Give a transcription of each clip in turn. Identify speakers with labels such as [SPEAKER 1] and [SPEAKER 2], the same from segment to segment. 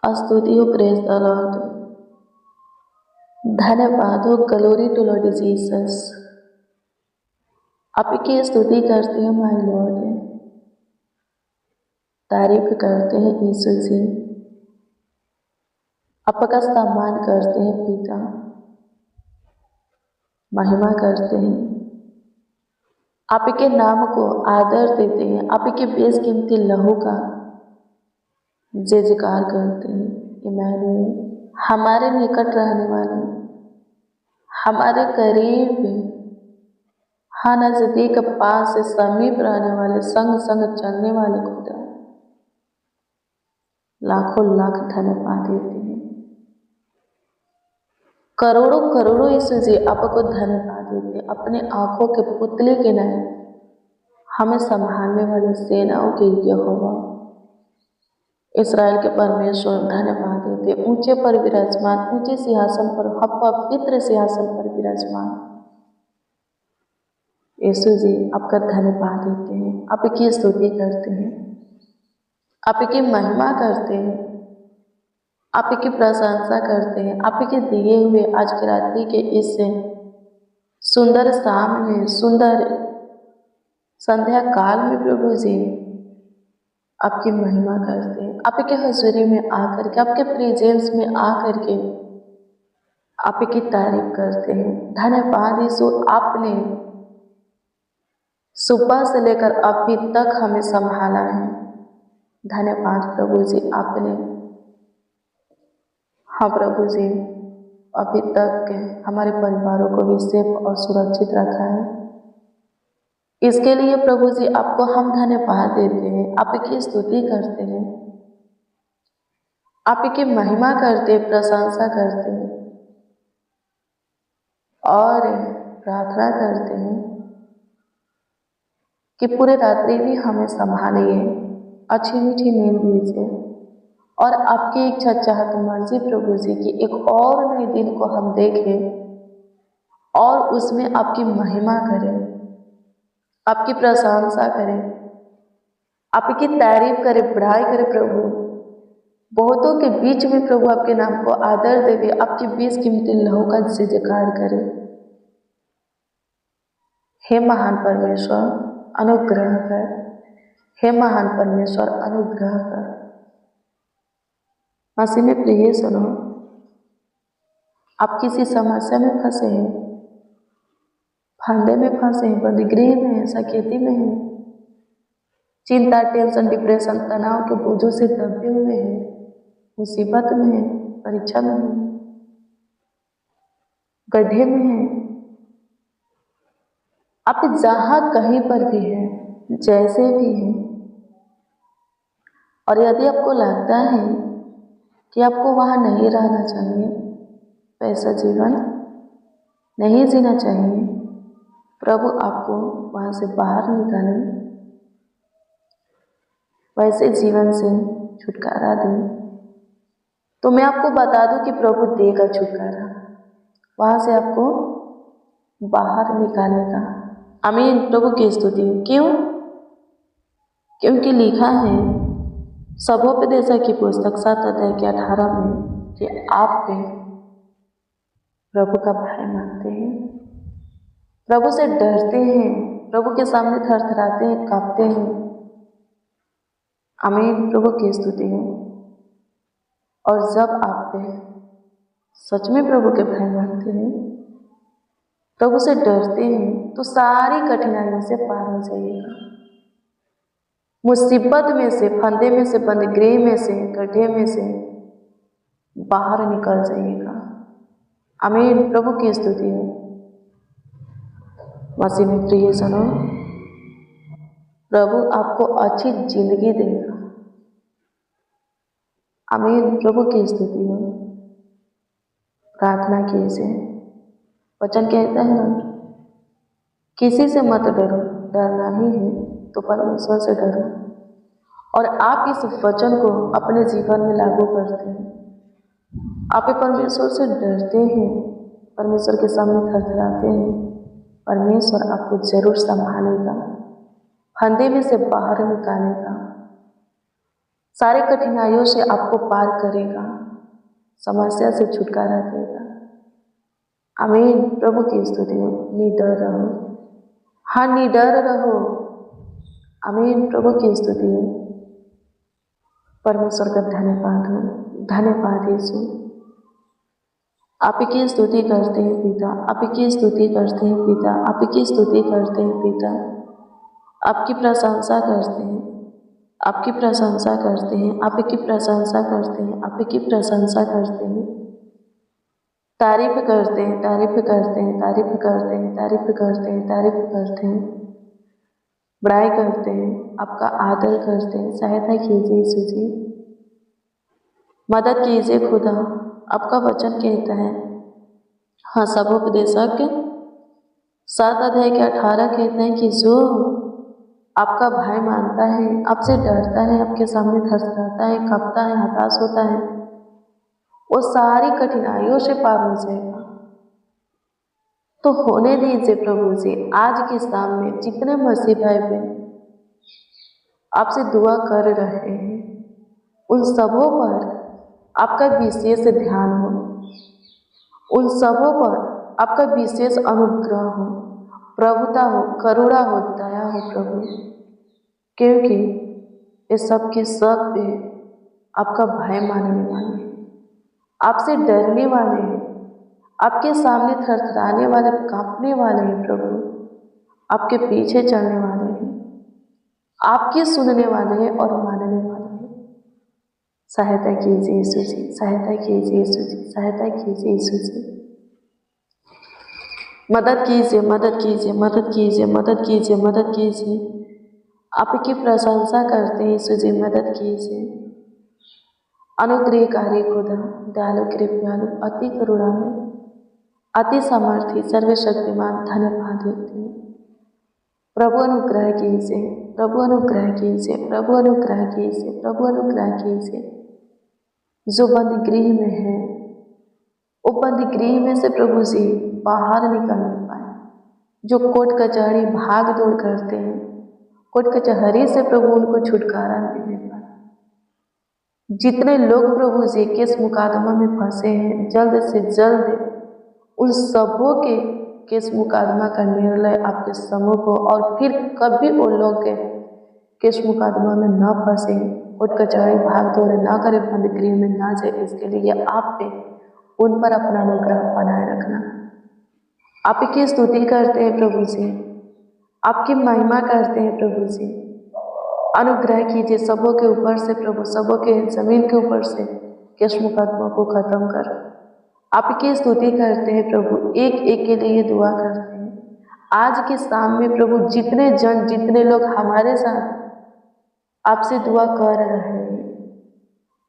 [SPEAKER 1] स्तुति हो, praise the Lord. धन्यवाद हो, ग्लोरी टू लॉर्ड जीसस। आपकी स्तुति करते हैं माय लॉर्ड, तारीफ करते हैं यीशु जी। आपका सम्मान करते हैं पिता, महिमा करते हैं, आपके नाम को आदर देते हैं, आपके बेशकीमती लहू का जय जयकार करते हैं। इमानुएल, हमारे निकट रहने वाले, हमारे करीब, हाँ नजदीक, पास से समीप रहने वाले, संग संग चलने वाले खुदा, लाखों लाख धन्यवाद देते हैं। करोड़ों करोड़ों यीशु जी आपको धन्यवाद देते हैं। अपने आंखों के पुतले के नाम हमें संभालने वाले सेनाओं के यहोवा इस्राएल के परमेश्वर धन्यवाद देते। ऊंचे पर विराजमान, ऊंचे सिंहासन पर, पवित्र सिंहासन पर विराजमान यीशु जी आपका धन्यवाद देते हैं। आपकी स्तुति करते हैं, आपकी महिमा करते हैं, आपकी प्रशंसा करते हैं। आपके दिए हुए आज की रात्रि के इस सुंदर शाम में, सुंदर संध्या काल में प्रभु जी आपकी महिमा करते हैं। आपके हजूरी में आकर के, आपके प्रेजेंस में आकर के आपकी तारीफ करते हैं। धन्यवाद यीशु, आपने सुबह से लेकर अभी तक हमें संभाला है। धन्यवाद प्रभु जी, आपने, हाँ प्रभु जी, अभी तक हमारे परिवारों को भी सेफ और सुरक्षित रखा है। इसके लिए प्रभु जी आपको हम धन्यवाद देते हैं, आपकी स्तुति करते हैं, आपकी महिमा करते, प्रशंसा करते हैं और प्रार्थना करते हैं कि पूरे रात्रि भी हमें संभालिए, अच्छी मीठी नींद दीजिए और आपकी इच्छा चाहत मर्जी प्रभु जी की एक और नए दिन को हम देखें और उसमें आपकी महिमा करें, आपकी प्रशंसा करें, आपकी तारीफ करें, बढ़ाई करें प्रभु। बहुतों के बीच में प्रभु आपके नाम को आदर देवे, आपके बेशकीमती लहू का जय जयकार करें। हे महान परमेश्वर अनुग्रह कर, हे महान परमेश्वर अनुग्रह कर। मसीह में प्रिय सुनो, आप किसी समस्या में फंसे हैं, फंदे में फंसे हैं, बंदीगृह में हैं, सकेती में हैं, चिंता, टेंशन, डिप्रेशन, तनाव के बोझों से दबे हुए हैं, मुसीबत में हैं, परीक्षा में हैं, गड्ढे में हैं। आप जहाँ कहीं पर भी हैं, जैसे भी हैं, और यदि आपको लगता है कि आपको वहाँ नहीं रहना चाहिए, वैसा जीवन नहीं जीना चाहिए, प्रभु आपको वहाँ से बाहर निकाले, वैसे जीवन से छुटकारा दे, तो मैं आपको बता दूं कि प्रभु देगा छुटकारा, वहाँ से आपको बाहर निकालेगा। आमीन। प्रभु की स्तुति हो। क्यों? क्योंकि लिखा है सबोपदेशक की पुस्तक 7 अध्याय के 18 में कि आप प्रभु का भय मानते हैं, प्रभु से डरते हैं, प्रभु के सामने थरथराते हैं, कांपते हैं। आमीन। प्रभु की स्तुति हो। और जब आप सच में प्रभु के भय मानते हैं, प्रभु से डरते हैं, तो सारी कठिनाइयों से पार हो जाइएगा। मुसीबत में से, फंदे में से, बंदीगृह में से, गड्ढे में से बाहर निकल जाइएगा। आमीन। प्रभु की स्तुति हो। मसीह में प्रिय सुनो, प्रभु आपको अच्छी जिंदगी देगा। आमीन। प्रभु की स्तुति हो। प्रार्थना कीजिए। वचन कहता है ना, किसी से मत डरो, डरना ही है तो परमेश्वर से डरो। और आप इस वचन को अपने जीवन में लागू करते हैं, आप परमेश्वर से डरते हैं, परमेश्वर के सामने थरथराते हैं, परमेश्वर आपको जरूर संभालेगा, फंदे में से बाहर निकालेगा। सारे कठिनाइयों से आपको पार करेगा, समस्या से छुटकारा देगा। आमीन। प्रभु की स्तुति हो। निडर रहो, हाँ निडर रहो। आमीन। प्रभु की स्तुति हो। परमेश्वर का धन्यवाद हो, धन्यवाद यीशु। आप ही की स्तुति करते हैं पिता, आप ही की स्तुति करते हैं पिता, आप ही की स्तुति करते हैं पिता। आपकी प्रशंसा करते हैं, आपकी प्रशंसा करते हैं, आप ही की प्रशंसा करते हैं, आप ही की प्रशंसा करते हैं। तारीफ करते हैं, तारीफ करते हैं, तारीफ करते हैं, तारीफ करते हैं, तारीफ करते हैं, बड़ाई करते हैं, आपका आदर करते हैं। सहायता कीजिए यीशु जी, मदद कीजिए खुदा। आपका वचन कहता है, हाँ सबोपदेशक 7:18 कहते हैं कि जो आपका भाई मानता है, आपसे डरता है, आपके सामने थरथराता है, कांपता है, हताश होता है, वो सारी कठिनाइयों से पार हो जाएगा। तो होने दीजिए प्रभु जी। आज के शाम में जितने मसीह भाई बहन आपसे दुआ कर रहे हैं, उन सबों पर आपका विशेष ध्यान हो, उन सबों पर आपका विशेष अनुग्रह हो, प्रभुता हो, करुणा हो, दया हो प्रभु। क्योंकि ये सब के सब पे आपका भय मानने वाले हैं, आपसे डरने वाले हैं, आपके सामने थरथराने वाले, कांपने वाले हैं प्रभु, आपके पीछे चलने वाले हैं, आपके सुनने वाले हैं और मानने वाले हैं। सहायता कीजिए यीशु जी, सहायता कीजिए यीशु जी, सहायता कीजिए यीशु जी। मदद कीजिए, मदद कीजिए, मदद कीजिए, मदद कीजिए, मदद कीजिए। आपकी प्रशंसा करते हैं यीशु जी, मदद कीजिए। अनुग्रहकारी खुदा, दयालु कृपालु, अति करुणामय, अति सामर्थी, सर्वशक्तिमान, धन्यवाद देते हैं। प्रभु अनुग्रह कीजिए, प्रभु अनुग्रह कीजिए, प्रभु अनुग्रह कीजिए, प्रभु अनुग्रह कीजिए। जो बंद गृह में है, वो बंद गृह में से प्रभु जी बाहर निकल नहीं पाए। जो कोर्ट कचहरी भाग दौड़ करते हैं, कोर्ट कचहरी से प्रभु उनको छुटकारा मिलने पाए। जितने लोग प्रभु जी केस मुकदमा में फंसे हैं, जल्द से जल्द उन सबों के केस मुकदमा का निर्णय आपके समूह को, और फिर कभी वो लोग के केस मुकदमा में न फंसे, कोर्ट कचहरी भाग दौड़ ना करे, बंद गृह में ना जाए, इसके लिए आप पे उन पर अपना अनुग्रह बनाए रखना। आप की स्तुति करते हैं प्रभु जी, आपकी महिमा करते हैं प्रभु जी। अनुग्रह कीजिए सबों के ऊपर से प्रभु, सबों के जमीन के ऊपर से केस मुकदमा को खत्म कर। आपकी स्तुति करते हैं प्रभु, एक एक के लिए दुआ करते हैं। आज के शाम में प्रभु जितने जन, जितने लोग हमारे साथ आपसे दुआ कर रहे हैं,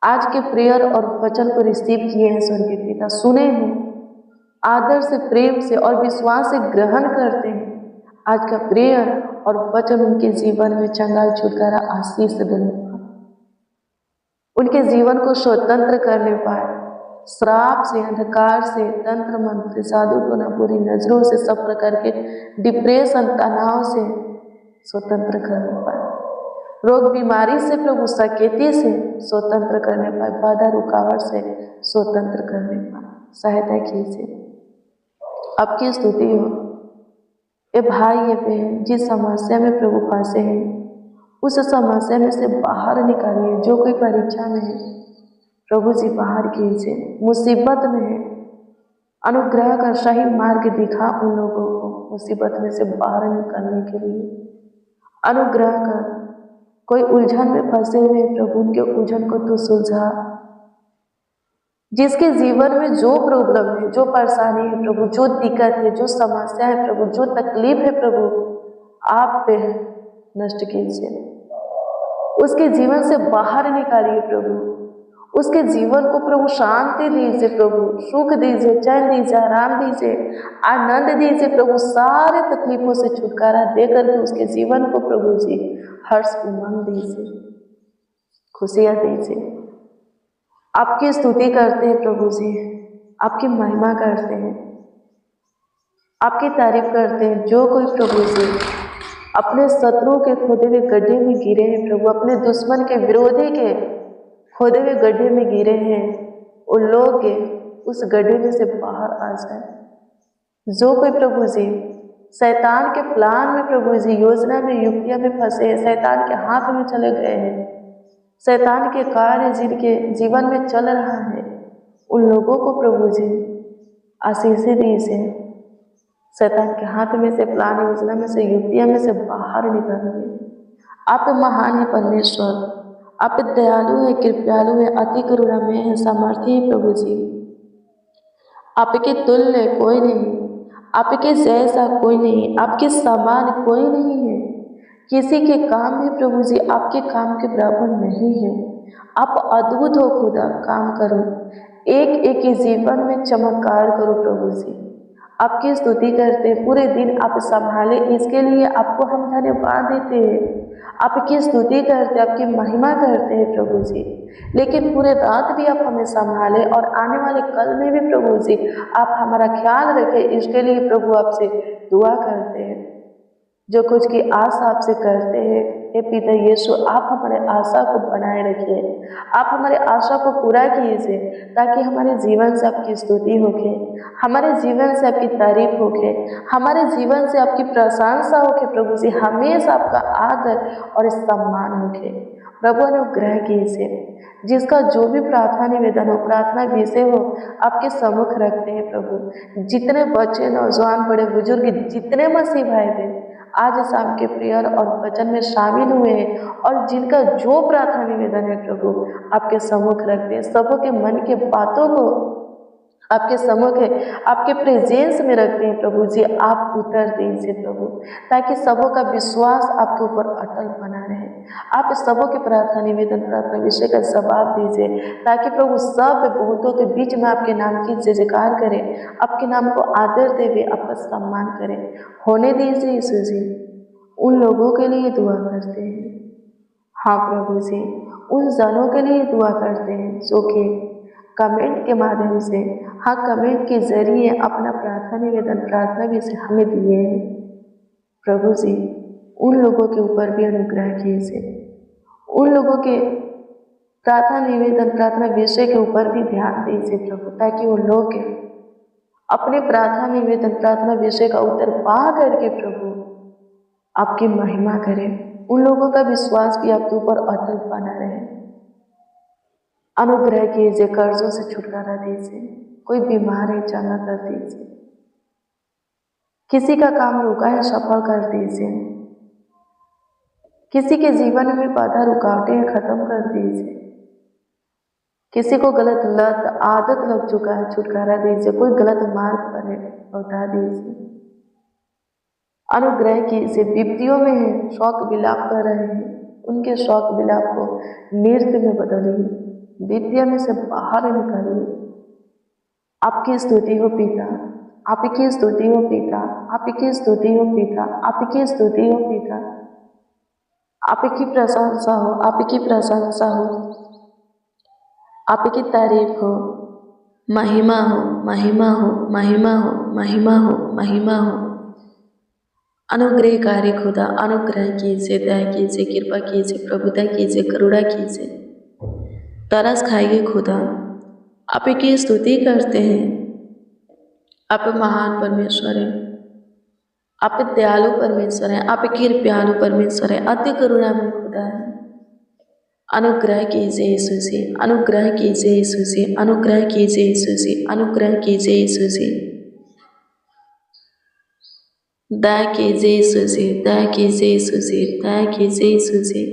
[SPEAKER 1] आज के प्रेयर और वचन को रिसीव किए हैं स्वर्गीय पिता, सुने हैं, आदर से, प्रेम से और विश्वास से ग्रहण करते हैं। आज का प्रेयर और वचन उनके जीवन में चंगाई, छुटकारा, आशीष देने पाए, उनके जीवन को स्वतंत्र करने पाए, श्राप से, अंधकार से, तंत्र मंत्र, जादू टोना, बुरी नजरों से, सब प्रकार के डिप्रेशन, तनाव से स्वतंत्र करने पाए, रोग बीमारी से प्रभु, सकेती से स्वतंत्र करने पाए, बाधा रुकावट से स्वतंत्र करने पाए। सहायता कीजिए, आपकी स्तुति हो। ये भाई, ये बहन जिस समस्या में प्रभु फंसे हैं, उस समस्या में से बाहर निकालिए। जो कोई परीक्षा में है प्रभु जी बाहर कीजिए, मुसीबत में है अनुग्रह कर, सही मार्ग दिखा उन लोगों को मुसीबत में से बाहर निकलने के लिए अनुग्रह कर। कोई उलझन में फंसे हुए प्रभु, उनके उलझन को तू सुलझा। जिसके जीवन में जो प्रॉब्लम है, जो परेशानी है प्रभु, जो दिक्कत है, जो समस्या है प्रभु, जो तकलीफ है प्रभु, आप पे नष्ट कीजिए, उसके जीवन से बाहर निकालिए प्रभु, उसके जीवन को प्रभु शांति दीजिए प्रभु, सुख दीजिए, चैन दीजिए, आराम दीजिए, आनंद दीजिए प्रभु। सारे तकलीफों से छुटकारा देकर के उसके जीवन को प्रभु जी हर्ष उमंग दीजिए, खुशियाँ दीजिए। आपकी स्तुति करते हैं प्रभु जी, आपकी महिमा करते हैं, आपकी तारीफ करते हैं। जो कोई प्रभु जी अपने शत्रु के खोदे हुए गड्ढे में गिरे हैं प्रभु, अपने दुश्मन के विरोधी के खोदे हुए गड्ढे में गिरे हैं, उन लोग के उस गड्ढे में से बाहर आ जाए। जो कोई प्रभु जी शैतान के प्लान में प्रभु जी योजना में युक्तियां में फंसे हैं, शैतान के हाथ में चले गए हैं, शैतान के कार्य जिनके जीवन में चल रहा है, उन लोगों को प्रभु जी आशीषें दीजिए। शैतान के हाथ में से, प्लान योजना में से, युक्तियां में से बाहर निकलिए। आप महान है परमेश्वर, आप दयालु है, कृपालु है, अति करुणामय है, सामर्थी है प्रभु जी। आपके तुल्य कोई नहीं, आपके जैसा कोई नहीं, आपके समान कोई नहीं है। किसी के काम में प्रभु जी आपके काम के बराबर नहीं है। आप अद्भुत हो खुदा, काम करो, एक एक ही जीवन में चमत्कार करो प्रभु जी। आपकी स्तुति करते हैं, पूरे दिन आप संभाले, इसके लिए आपको हम धन्यवाद देते हैं। आपकी स्तुति करते, आपकी महिमा करते हैं प्रभु जी। लेकिन पूरे रात भी आप हमें संभाले और आने वाले कल में भी प्रभु जी आप हमारा ख्याल रखें, इसके लिए प्रभु आपसे दुआ करते हैं। जो कुछ की आशा आपसे करते हैं, हे पिता यीशु, आप हमारे आशा को बनाए रखिए, आप हमारे आशा को पूरा कीजिए, ताकि हमारे जीवन से आपकी स्तुति होके, हमारे जीवन से आपकी तारीफ होके, हमारे जीवन से आपकी प्रशंसा होके प्रभु जी, हमेशा आपका आदर और सम्मान होके। प्रभु अनुग्रह कीजिए, जिसका जो भी प्रार्थना निवेदन हो, प्रार्थना विषय हो, आपके सम्मुख रखते हैं प्रभु। जितने बच्चे, नौजवान, बड़े बुजुर्ग, जितने मसीह भाई बहन आज शाम के प्रेयर और वचन में शामिल हुए हैं और जिनका जो प्रार्थना निवेदन है प्रभु आपके सम्मुख रखते हैं, सबों के मन के बातों को आपके सम्मुख है, आपके प्रेजेंस में रखते हैं प्रभु जी। आप उत्तर दीजिए प्रभु, ताकि सबों का विश्वास आपके ऊपर अटल बना रहे। आप सबों के प्रार्थना निवेदन, प्रार्थना विषय का जवाब दीजिए, ताकि प्रभु सब बहुतों के बीच में आपके नाम की जय जयकार करें, आपके नाम को आदर देवे, आपका सम्मान करें। होने दीजिए यीशु जी। उन लोगों के लिए दुआ करते हैं, हाँ प्रभु जी, उन जनों के लिए दुआ करते हैं जो कि कमेंट के माध्यम से, हाँ कमेंट के जरिए अपना प्रार्थना निवेदन, प्रार्थना विषय हमें दिए हैं प्रभु जी। उन लोगों के ऊपर भी अनुग्रह कीजिए, उन लोगों के प्रार्थना निवेदन, प्रार्थना विषय के ऊपर भी ध्यान दीजिए प्रभु, ताकि वो लोग अपने प्रार्थना निवेदन, प्रार्थना विषय का उत्तर पा करके प्रभु आपकी महिमा करें। उन लोगों का विश्वास भी आपके ऊपर अटल बना रहे। अनुग्रह कीजिए, कर्जों से छुटकारा दीजिए, कोई बीमार है चंगा कर दीजिए, किसी का काम रुका है सफल कर दीजिए, किसी के जीवन में बाधा रुकावटें खत्म कर दीजिए, किसी को गलत लत आदत लग चुका है छुटकारा दीजिए, कोई गलत मार्ग पर है लौटा दीजिए। अनुग्रह कीजिए, विपत्तियों में है, शौक विलाप कर रहे हैं, उनके शौक विलाप को नृत्य में बदलिए, विद्या में से बाहर निकालिए। आपकी स्तुति हो पिता, आपकी स्तुति हो पिता, आपकी स्तुति हो पिता, आपकी स्तुति हो पिता, आपकी प्रशंसा हो, आपकी प्रशंसा हो, आपकी तारीफ हो, महिमा हो, महिमा हो, महिमा हो, महिमा हो, महिमा हो। अनुग्रहकारी खुदा, अनुग्रह कीजिए, दया कीजिए, कृपा कीजिए, प्रभुता कीजिए, करुणा कीजिए। तरस खाइए खुदा, आप की स्तुति करते हैं। आप महान परमेश्वर हैं, आप दयालु परमेश्वर हैं, आप कृपालु परमेश्वर हैं, अति करुणामय खुदा है। अनुग्रह कीजिए यीशु से, अनुग्रह कीजिए यीशु से, अनुग्रह कीजिए यीशु से, अनुग्रह कीजिए यीशु से, दया कीजिए यीशु से, दया कीजिए यीशु से, दया कीजिए यीशु से।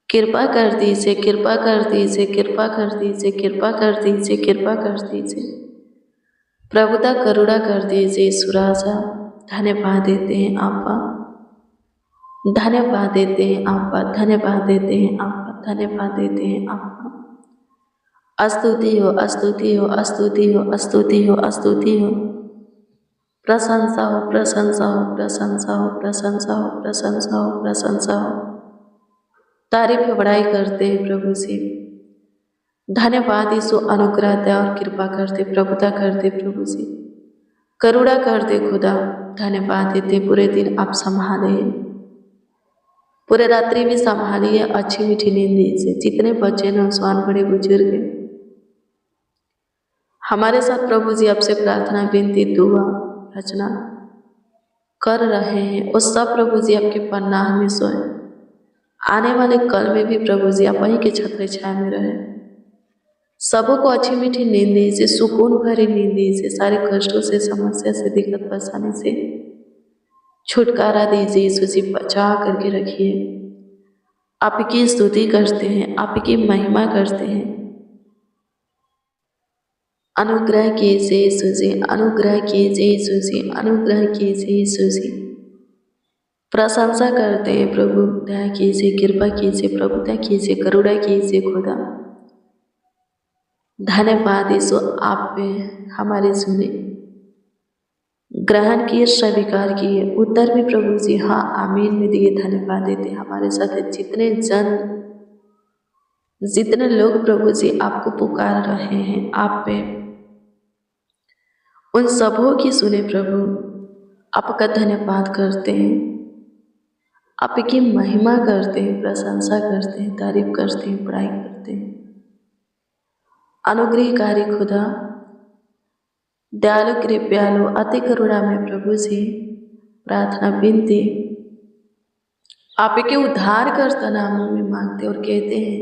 [SPEAKER 1] कृपा कर दीजिए, कृपा कर दीजिए, कृपा कर दीजिए, कृपा कर दीजिए, कृपा कर दीजिए। प्रभुता करुणा कर दीजिए यीशु राजा। धन्यवाद देते हैं आपका, धन्यवाद देते हैं आपका, धन्यवाद देते हैं आपका, धन्यवाद देते हैं आपका। स्तुति हो, स्तुति हो, स्तुति हो, स्तुति हो, स्तुति हो। प्रशंसा हो, प्रशंसा हो, प्रशंसा हो, प्रशंसा हो, प्रशंसा हो, प्रशंसा हो। तारीफ बड़ाई करते हैं प्रभु से। धन्यवाद यीशु, अनुग्रह दया और कृपा करते, प्रभुता करते प्रभु से, करुणा करते खुदा। धन्यवाद देते, पूरे दिन आप संभाले, पूरे रात्रि भी संभालिए अच्छी मीठी नींद दीजिए। जितने बच्चे नौजवान बड़े बुजुर्ग हमारे साथ प्रभु जी आपसे प्रार्थना विनती दुआ रचना कर रहे हैं, वो सब प्रभु जी आपके पन्नाह में सोए। आने वाले कल में भी प्रभु जी आप वहीं के छत्र छाया में रहे। सबको अच्छी मीठी नींद दीजिए, सुकून भरी नींद दीजिए। सारे कष्टों से, समस्या से, दिक्कत परेशानी से छुटकारा दीजिए। यीशु जी बचा करके रखिए। आपकी स्तुति करते हैं, आपकी महिमा करते हैं। अनुग्रह कीजिए यीशु जी, अनुग्रह कीजिए यीशु जी, अनुग्रह कीजिए यीशु जी। प्रशंसा करते हैं प्रभु, दया कीजिए, कृपा कीजिए प्रभु, दया कीजिए, करुणा कीजिए खुदा। धन्यवाद यीशु, आप पे हमारी सुने, ग्रहण किए, स्वीकार किए, उत्तर भी प्रभु जी हाँ आमीन में दिए। धन्यवाद देते हमारे साथ जितने लोग प्रभु जी आपको पुकार रहे हैं, आप पे उन सबों की सुने प्रभु। आपका धन्यवाद करते हैं, आपकी महिमा करते हैं, प्रशंसा करते हैं, तारीफ करते हैं, बड़ाई करते हैं। अनुग्रहकारी खुदा, दयालु कृपालु, अति करुणा में प्रभु जी प्रार्थना विनती आपके उद्धारकर्ता नामों में मांगते और कहते हैं,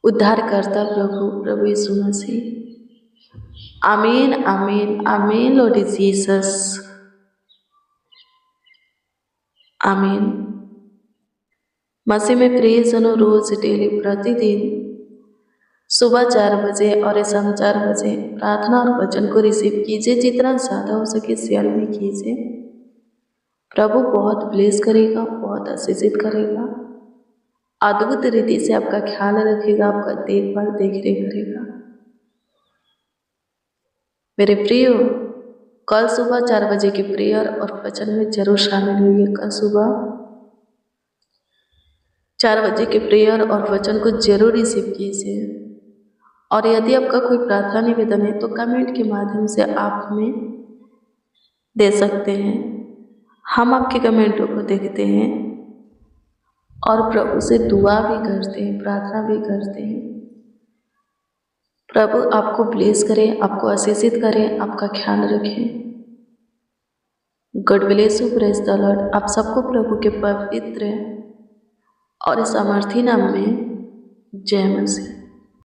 [SPEAKER 1] उद्धारकर्ता प्रभु यीशु मसीह। आमीन आमीन आमीन लॉर्ड जीसस, आमीन। मसीह में प्रिय जनों, रोज डेली प्रतिदिन सुबह 4 बजे और शाम 4 बजे प्रार्थना और वचन को रिसीव कीजिए। जितना ज़्यादा हो सके शेयर भी कीजिए। प्रभु बहुत ब्लेस करेगा, बहुत आशीषित करेगा, अद्भुत रीति से आपका ख्याल रखेगा, आपका देखभाल देखरेख करेगा। मेरे प्रियो, कल सुबह 4 बजे की प्रेयर और वचन में जरूर शामिल हुइए। कल सुबह 4 बजे के प्रेयर और वचन को जरूर रिसीव कीजिए। और यदि आपका कोई प्रार्थना निवेदन है तो कमेंट के माध्यम से आप हमें दे सकते हैं। हम आपके कमेंटों को देखते हैं और प्रभु से दुआ भी करते हैं, प्रार्थना भी करते हैं। प्रभु आपको ब्लेस करें, आपको आशीषित करें, आपका ख्याल रखें। God bless you, praise the Lord. आप सबको प्रभु के पवित्र और सामर्थी नाम में जय मसीह।